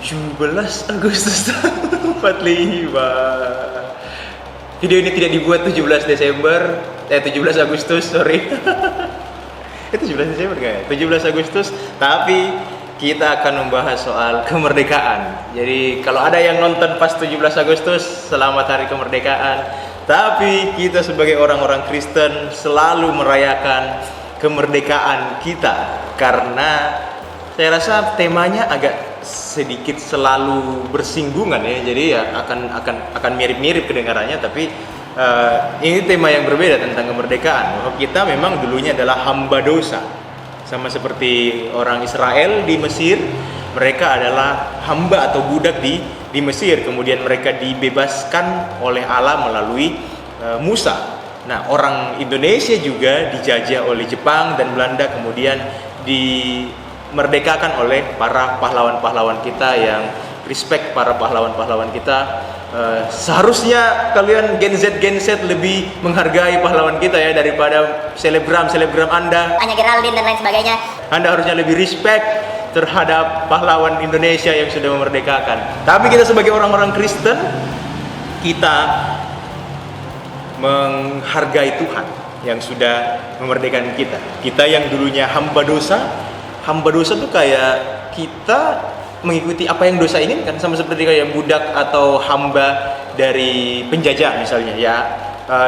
17 Agustus 45. Video ini tidak dibuat 17 Desember, 17 Agustus, sorry. Itu 17 Desember nggak ya? 17 Agustus, tapi kita akan membahas soal kemerdekaan. Jadi kalau ada yang nonton pas 17 Agustus, selamat hari kemerdekaan. Tapi kita sebagai orang-orang Kristen selalu merayakan kemerdekaan kita, karena saya rasa temanya agak sedikit selalu bersinggungan ya. Jadi ya akan mirip-mirip kedengarannya, tapi ini tema yang berbeda tentang kemerdekaan. Bahwa kita memang dulunya adalah hamba dosa. Sama seperti orang Israel di Mesir, mereka adalah hamba atau budak di Mesir. Kemudian mereka dibebaskan oleh Allah melalui Musa. Nah, orang Indonesia juga dijajah oleh Jepang dan Belanda, kemudian dimerdekakan oleh para pahlawan-pahlawan kita. Yang respect para pahlawan-pahlawan kita. Seharusnya kalian Gen Z lebih menghargai pahlawan kita ya, daripada selebgram Anda, Anya Geraldine dan lain sebagainya. Anda harusnya lebih respect terhadap pahlawan Indonesia yang sudah memerdekakan. Tapi kita sebagai orang-orang Kristen, kita menghargai Tuhan yang sudah memerdekakan kita. Kita yang dulunya hamba dosa tuh kayak kita mengikuti apa yang dosa inginkan, sama seperti kayak budak atau hamba dari penjajah misalnya ya.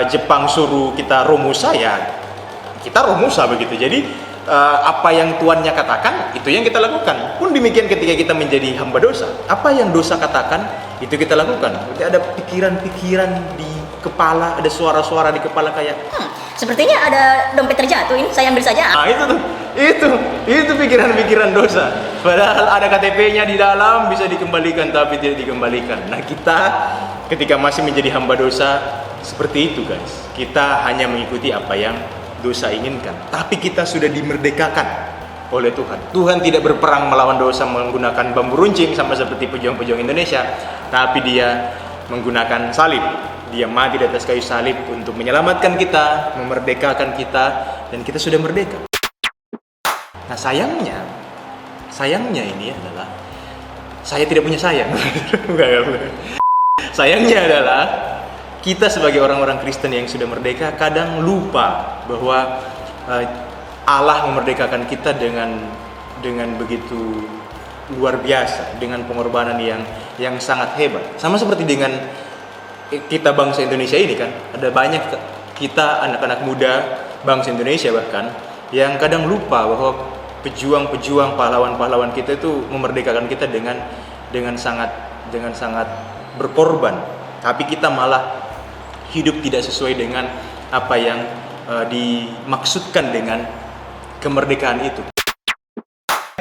Jepang suruh kita romusa ya, kita romusa begitu. Jadi apa yang tuannya katakan itu yang kita lakukan. Pun demikian ketika kita menjadi hamba dosa, apa yang dosa katakan itu kita lakukan. Berarti ada pikiran-pikiran di kepala, ada suara-suara di kepala kayak Sepertinya ada dompet terjatuh, ini saya ambil saja. nah itu pikiran-pikiran dosa. Padahal ada KTP-nya di dalam, bisa dikembalikan tapi tidak dikembalikan. Nah, kita ketika masih menjadi hamba dosa seperti itu guys. Kita hanya mengikuti apa yang dosa inginkan. Tapi kita sudah dimerdekakan oleh Tuhan. Tuhan tidak berperang melawan dosa menggunakan bambu runcing sama seperti pejuang-pejuang Indonesia, tapi Dia menggunakan salib. Dia mati di atas kayu salib untuk menyelamatkan kita, memerdekakan kita, dan kita sudah merdeka. Nah, sayangnya ini adalah saya tidak punya sayang. Sayangnya adalah kita sebagai orang-orang Kristen yang sudah merdeka kadang lupa bahwa Allah memerdekakan kita dengan begitu luar biasa, dengan pengorbanan yang sangat hebat. Sama seperti dengan kita bangsa Indonesia ini kan, ada banyak kita anak-anak muda bangsa Indonesia bahkan yang kadang lupa bahwa pejuang-pejuang pahlawan-pahlawan kita itu memerdekakan kita dengan sangat berkorban. Tapi kita malah hidup tidak sesuai dengan apa yang dimaksudkan dengan kemerdekaan itu.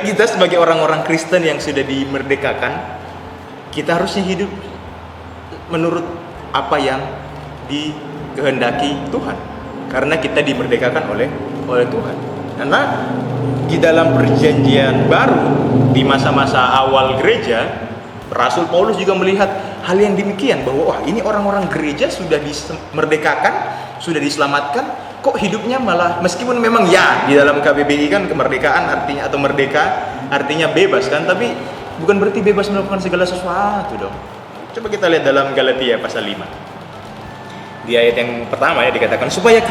Kita sebagai orang-orang Kristen yang sudah dimerdekakan, kita harusnya hidup menurut apa yang dikehendaki Tuhan, karena kita dimerdekakan oleh Tuhan. Karena di dalam perjanjian baru, di masa-masa awal gereja, Rasul Paulus juga melihat hal yang demikian, bahwa wah, ini orang-orang gereja sudah dimerdekakan, sudah diselamatkan, kok hidupnya malah, meskipun memang ya di dalam KBBI kan kemerdekaan artinya, atau merdeka artinya bebas kan, tapi bukan berarti bebas melakukan segala sesuatu dong. Coba kita lihat dalam Galatia pasal 5. Di ayat yang pertama ya dikatakan, supaya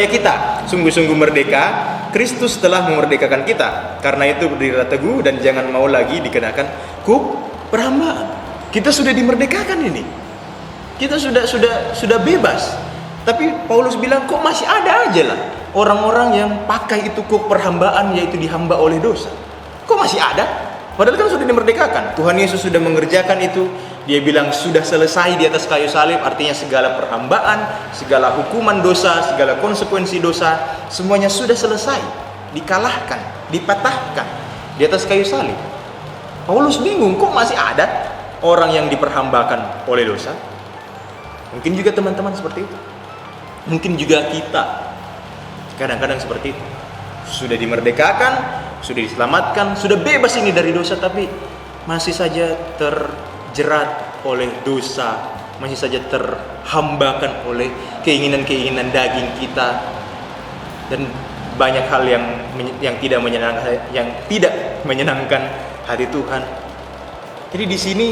kita sungguh-sungguh merdeka, Kristus telah memerdekakan kita. Karena itu berdirilah teguh dan jangan mau lagi dikenakan kuk perhambaan. Kita sudah dimerdekakan ini. Kita sudah bebas. Tapi Paulus bilang kok masih ada aja lah orang-orang yang pakai itu kuk perhambaan, yaitu dihamba oleh dosa. Kok masih ada? Padahal kan sudah dimerdekakan. Tuhan Yesus sudah mengerjakan itu. Dia bilang sudah selesai di atas kayu salib. Artinya segala perhambaan, segala hukuman dosa, segala konsekuensi dosa, semuanya sudah selesai, dikalahkan, dipatahkan di atas kayu salib. Paulus bingung, kok masih ada orang yang diperhambakan oleh dosa? Mungkin juga teman-teman seperti itu. Mungkin juga kita kadang-kadang seperti itu. Sudah dimerdekakan, sudah diselamatkan, sudah bebas ini dari dosa, tapi masih saja terjerat oleh dosa, masih saja terhambakan oleh keinginan-keinginan daging kita, dan banyak hal yang tidak menyenangkan hati Tuhan. Jadi di sini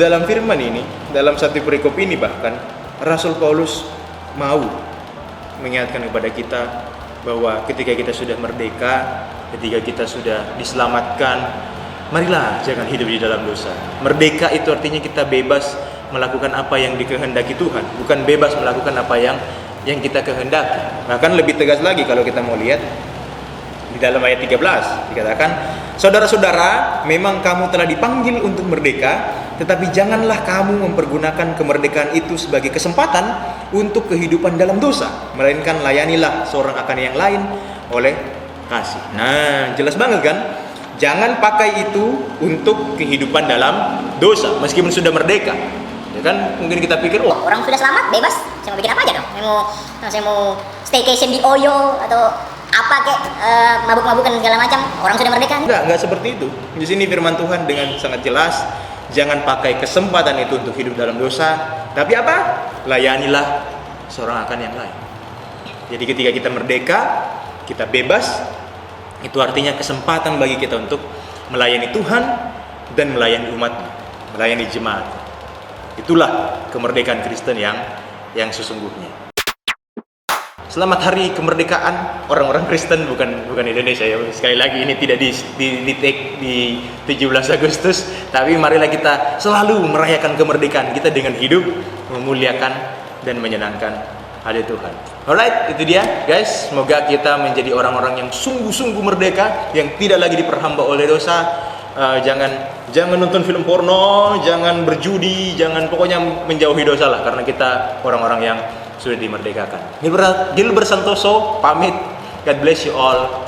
dalam firman ini, dalam satu perikop ini bahkan Rasul Paulus mau mengingatkan kepada kita bahwa ketika kita sudah merdeka, ketika kita sudah diselamatkan, marilah jangan hidup di dalam dosa. Merdeka itu artinya kita bebas melakukan apa yang dikehendaki Tuhan, bukan bebas melakukan apa yang kita kehendaki. Bahkan lebih tegas lagi kalau kita mau lihat di dalam ayat 13 dikatakan, saudara-saudara, memang kamu telah dipanggil untuk merdeka, tetapi janganlah kamu mempergunakan kemerdekaan itu sebagai kesempatan untuk kehidupan dalam dosa, melainkan layanilah seorang akan yang lain oleh kasih. Nah, jelas banget kan? Jangan pakai itu untuk kehidupan dalam dosa meskipun sudah merdeka. Ya kan? Mungkin kita pikir, oh, Orang sudah selamat, bebas. Saya mau bikin apa aja dong. Saya mau staycation di Oyo atau apa kek, mabuk-mabukan segala macam. Orang sudah merdeka. enggak seperti itu. Di sini firman Tuhan dengan sangat jelas, jangan pakai kesempatan itu untuk hidup dalam dosa, tapi apa? Layanilah seorang akan yang lain. Jadi ketika kita merdeka, kita bebas, itu artinya kesempatan bagi kita untuk melayani Tuhan dan melayani umatnya, melayani jemaat. Itulah kemerdekaan Kristen yang sesungguhnya. Selamat hari kemerdekaan orang-orang Kristen, bukan Indonesia ya. Sekali lagi ini tidak di take di 17 Agustus, tapi marilah kita selalu merayakan kemerdekaan kita dengan hidup memuliakan dan menyenangkan hadirat Tuhan. Alright, itu dia guys. Semoga kita menjadi orang-orang yang sungguh-sungguh merdeka, yang tidak lagi diperhamba oleh dosa. Jangan nonton film porno, jangan berjudi, jangan pokoknya menjauhi dosa lah, karena kita orang-orang yang sudah dimerdekakan. Gilbert Santoso pamit. God bless you all.